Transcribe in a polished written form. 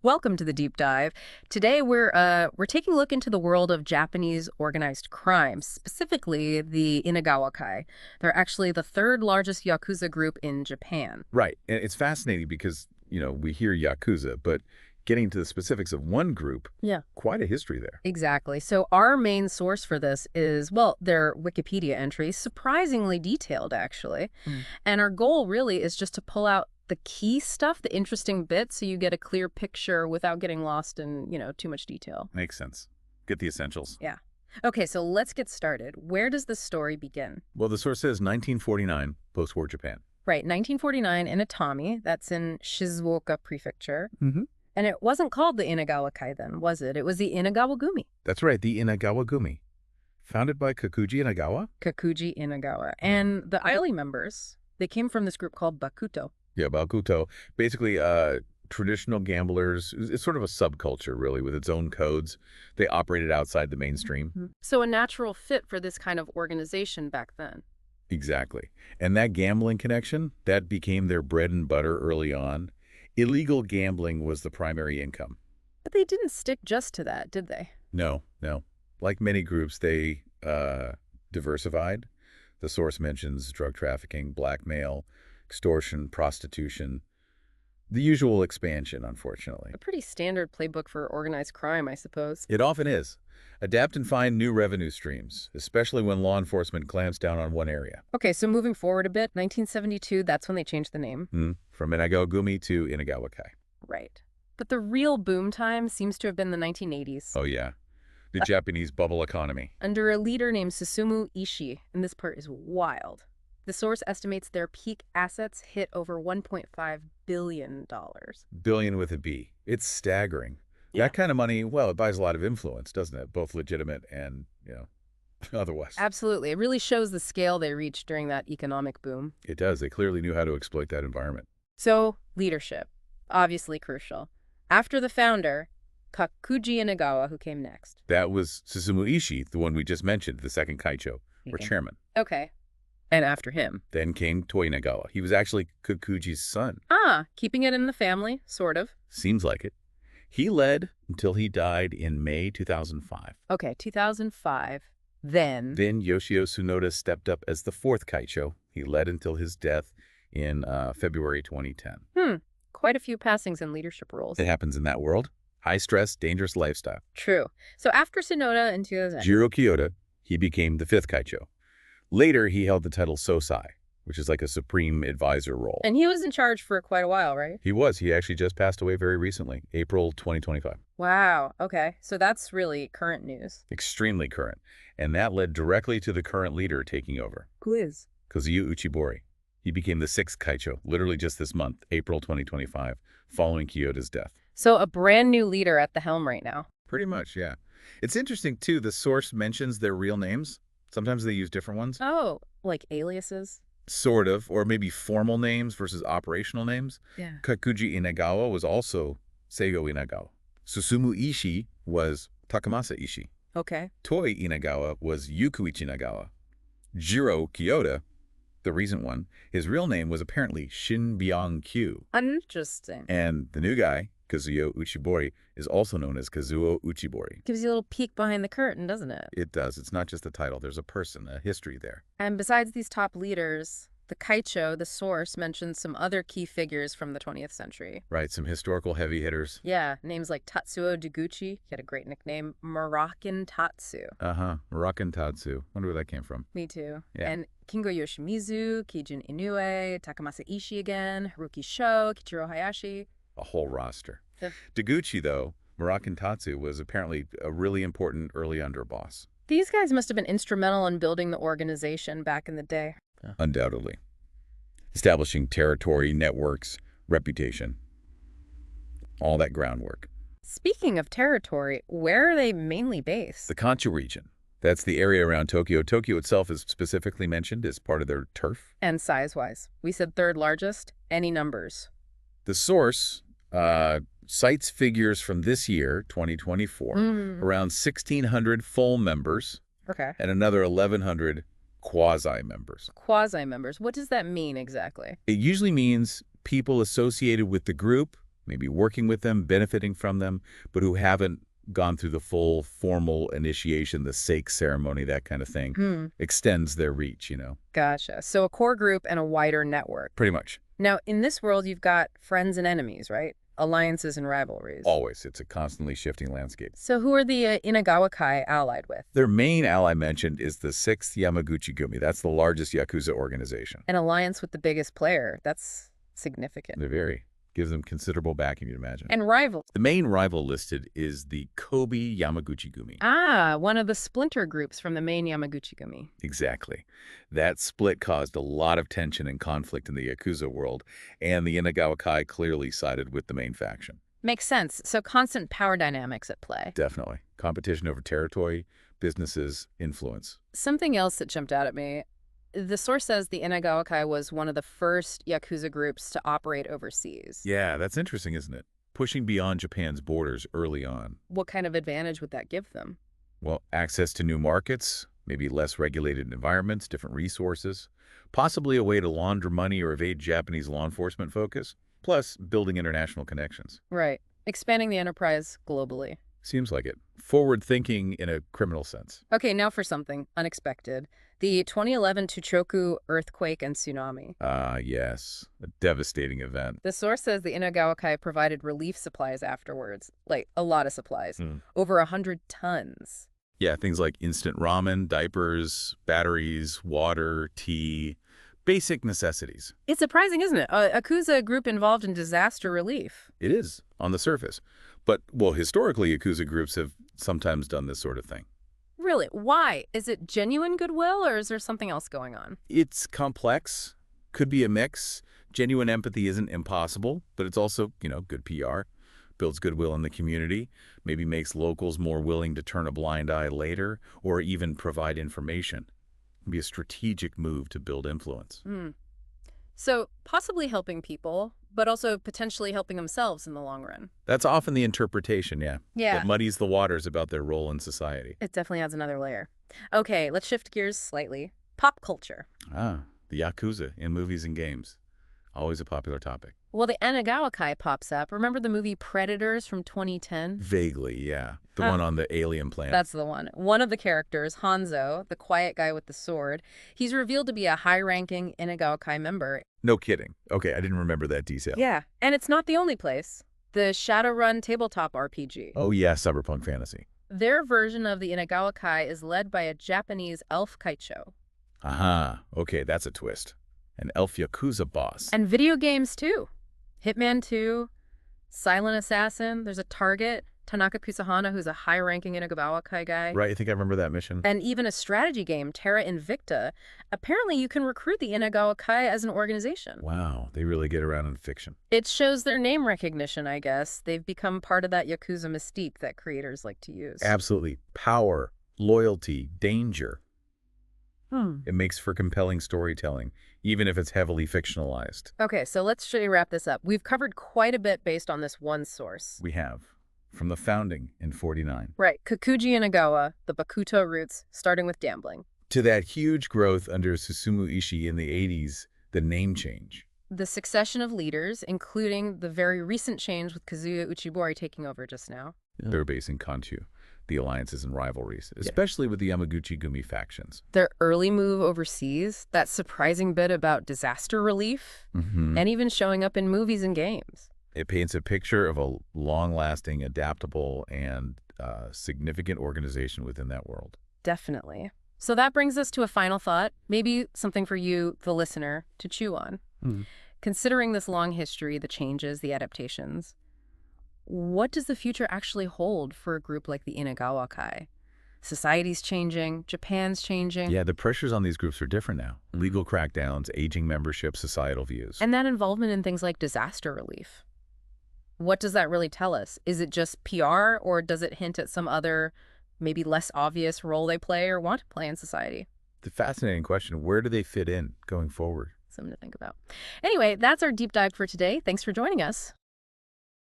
Welcome to the deep dive. Today we're taking a look into the world of Japanese organized crime, specifically the Inagawa-kai. They're actually the third largest Yakuza group in Japan. Right. And it's fascinating because, we hear Yakuza, but getting to the specifics of one group, Yeah. quite a history there. Exactly. So our main source for this is, well, their Wikipedia entry, surprisingly detailed actually. And our goal really is just to pull out the key stuff, the interesting bits, so you get a clear picture without getting lost in, too much detail. Makes sense. Get the essentials. Yeah. Okay, so let's get started. Where does the story begin? Well, the source says 1949, post-war Japan. Right, 1949 in Atami, that's in Shizuoka Prefecture. Mm-hmm. And it wasn't called the Inagawa-kai then, was it? It was the Inagawa-gumi. That's right, the Inagawa-gumi. Founded by Kakuji Inagawa? Kakuji Inagawa. And the early members, they came from this group called Bakuto. Yeah, Bakuto. Basically, traditional gamblers. It's sort of a subculture, really, with its own codes. They operated outside the mainstream. So a natural fit for this kind of organization back then. Exactly. And that gambling connection, that became their bread and butter early on. Illegal gambling was the primary income. But they didn't stick just to that, did they? No, no. Like many groups, they diversified. The source mentions drug trafficking, blackmail, extortion, prostitution. The usual expansion, unfortunately. A pretty standard playbook for organized crime, I suppose. It often is. Adapt and find new revenue streams, especially when law enforcement clamps down on one area. Okay, so moving forward a bit, 1972, that's when they changed the name. From Inagawa-gumi to Inagawa-kai. Right. But the real boom time seems to have been the 1980s. Oh, yeah. The Japanese bubble economy. Under a leader named Susumu Ishii, and this part is wild. The source estimates their peak assets hit over $1.5 billion. Billion with a B. It's staggering. Yeah. That kind of money, well, it buys a lot of influence, doesn't it? Both legitimate and, otherwise. Absolutely. It really shows the scale they reached during that economic boom. It does. They clearly knew how to exploit that environment. So, leadership. Obviously crucial. After the founder, Kakuji Inagawa, who came next. That was Susumu Ishii, the one we just mentioned, the second Kaicho, or chairman. Okay. And after him. Then came Toi Inagawa. He was actually Kakuji's son. Ah, keeping it in the family, sort of. Seems like it. He led until he died in May 2005. Okay, 2005. Then Yoshio Tsunoda stepped up as the fourth Kaicho. He led until his death in February 2010. Quite a few passings in leadership roles. It happens in that world. High-stress, dangerous lifestyle. True. So after Tsunoda in 2000... Jiro Kyoto, he became the fifth Kaicho. Later, he held the title Sosai, which is like a supreme advisor role. And he was in charge for quite a while, right? He was. He actually just passed away very recently, April 2025. Wow. Okay. So that's really current news. Extremely current. And that led directly to the current leader taking over. Who is? Kazuya Uchibori. He became the sixth Kaicho, literally just this month, April 2025, following Kyoto's death. So a brand new leader at the helm right now. Pretty much, yeah. It's interesting, too, the source mentions their real names. Sometimes they use different ones. Oh, like aliases? Sort of, or maybe formal names versus operational names. Yeah. Kakuji Inagawa was also Seigo Inagawa. Susumu Ishii was Takamasa Ishii. Okay. Toi Inagawa was Yukuichi Inagawa. Jiro Kyoto, the recent one, his real name was apparently Shin Byung-kyu. Interesting. And the new guy, Kazuyo Uchibori, is also known as Kazuo Uchibori. Gives you a little peek behind the curtain, doesn't it? It does. It's not just a title. There's a person, a history there. And besides these top leaders, the Kaicho, the source, mentions some other key figures from the 20th century. Right, some historical heavy hitters. Yeah, names like Tatsuo Deguchi, he had a great nickname, Moroccan Tatsu. Moroccan Tatsu. Wonder where that came from. Me too. Yeah. And Kingo Yoshimizu, Kijun Inoue, Takamasa Ishii again, Haruki Sho, Kichiro Hayashi. A whole roster. Yeah. Deguchi, though, Moroccan Tatsu, was apparently a really important early underboss. These guys must have been instrumental in building the organization back in the day. Yeah. Undoubtedly. Establishing territory, networks, reputation. All that groundwork. Speaking of territory, where are they mainly based? The Kanto region. That's the area around Tokyo. Tokyo itself is specifically mentioned as part of their turf. And size-wise. We said third largest. Any numbers? The source cites figures from this year, 2024, around 1,600 full members. Okay. And another 1,100 quasi-members. Quasi-members. What does that mean exactly? It usually means people associated with the group maybe working with them, benefiting from them, but who haven't gone through the full formal initiation, the sake ceremony, that kind of thing, extends their reach, Gotcha. So a core group and a wider network. Pretty much. Now, in this world, you've got friends and enemies, right? Alliances and rivalries. Always. It's a constantly shifting landscape. So who are the Inagawa-kai allied with? Their main ally mentioned is the 6th Yamaguchi-gumi. That's the largest Yakuza organization. An alliance with the biggest player. That's significant. They're very. Gives them considerable backing, you'd imagine. And rivals. The main rival listed is the Kobe Yamaguchi-gumi. Ah, one of the splinter groups from the main Yamaguchi-gumi. Exactly. That split caused a lot of tension and conflict in the Yakuza world, and the Inagawa-kai clearly sided with the main faction. Makes sense. So constant power dynamics at play. Definitely. Competition over territory, businesses, influence. Something else that jumped out at me. The source says the Inagawa-kai was one of the first Yakuza groups to operate overseas. Yeah, that's interesting, isn't it? Pushing beyond Japan's borders early on. What kind of advantage would that give them? Well, access to new markets, maybe less regulated environments, different resources, possibly a way to launder money or evade Japanese law enforcement focus, plus building international connections. Right. Expanding the enterprise globally. Seems like it. Forward thinking in a criminal sense. Okay, now for something unexpected. The 2011 Tochoku earthquake and tsunami. Yes. A devastating event. The source says the Inagawa-kai provided relief supplies afterwards. Like, a lot of supplies. Over 100 tons. Yeah, things like instant ramen, diapers, batteries, water, tea, basic necessities. It's surprising, isn't it? A Yakuza group involved in disaster relief. It is, on the surface. But, well, historically, Yakuza groups have sometimes done this sort of thing. Really? Why? Is it genuine goodwill, or is there something else going on? It's complex. Could be a mix. Genuine empathy isn't impossible, but it's also, good PR. Builds goodwill in the community, maybe makes locals more willing to turn a blind eye later, or even provide information. It'd be a strategic move to build influence. So possibly helping people, but also potentially helping themselves in the long run. That's often the interpretation, yeah. Yeah. That muddies the waters about their role in society. It definitely adds another layer. Okay, let's shift gears slightly. Pop culture. Ah, the Yakuza in movies and games. Always a popular topic. Well, the Inagawa-kai pops up. Remember the movie Predators from 2010? Vaguely, yeah. The one on the alien planet. That's the one. One of the characters, Hanzo, the quiet guy with the sword, he's revealed to be a high-ranking Inagawa-kai member. No kidding. Okay, I didn't remember that detail. Yeah, and it's not the only place. The Shadowrun tabletop RPG. Oh, yeah, cyberpunk fantasy. Their version of the Inagawa-kai is led by a Japanese elf kaicho. Aha, okay, that's a twist. An elf Yakuza boss. And video games, too. Hitman 2, Silent Assassin, there's a Target, Tanaka Kusahana, who's a high-ranking Inagawa-kai guy. Right, I think I remember that mission. And even a strategy game, Terra Invicta. Apparently, you can recruit the Inagawa-kai as an organization. Wow, they really get around in fiction. It shows their name recognition, I guess. They've become part of that Yakuza mystique that creators like to use. Absolutely. Power, loyalty, danger. It makes for compelling storytelling, even if it's heavily fictionalized. Okay, so let's wrap this up. We've covered quite a bit based on this one source. We have. From the founding in 49. Right, Kikuji Inagawa, the Bakuto roots, starting with gambling. To that huge growth under Susumu Ishii in the 80s, the name change. The succession of leaders, including the very recent change with Kazuya Uchibori taking over just now. Their base in Kanchu. The alliances and rivalries, especially with the Yamaguchi-gumi factions. Their early move overseas, that surprising bit about disaster relief, and even showing up in movies and games. It paints a picture of a long-lasting, adaptable, and significant organization within that world. Definitely. So that brings us to a final thought, maybe something for you, the listener, to chew on. Considering this long history, the changes, the adaptations, what does the future actually hold for a group like the Inagawa-kai? Society's changing, Japan's changing. Yeah, the pressures on these groups are different now. Legal crackdowns, aging membership, societal views. And that involvement in things like disaster relief. What does that really tell us? Is it just PR, or does it hint at some other, maybe less obvious role they play or want to play in society? The fascinating question, where do they fit in going forward? Something to think about. Anyway, that's our deep dive for today. Thanks for joining us.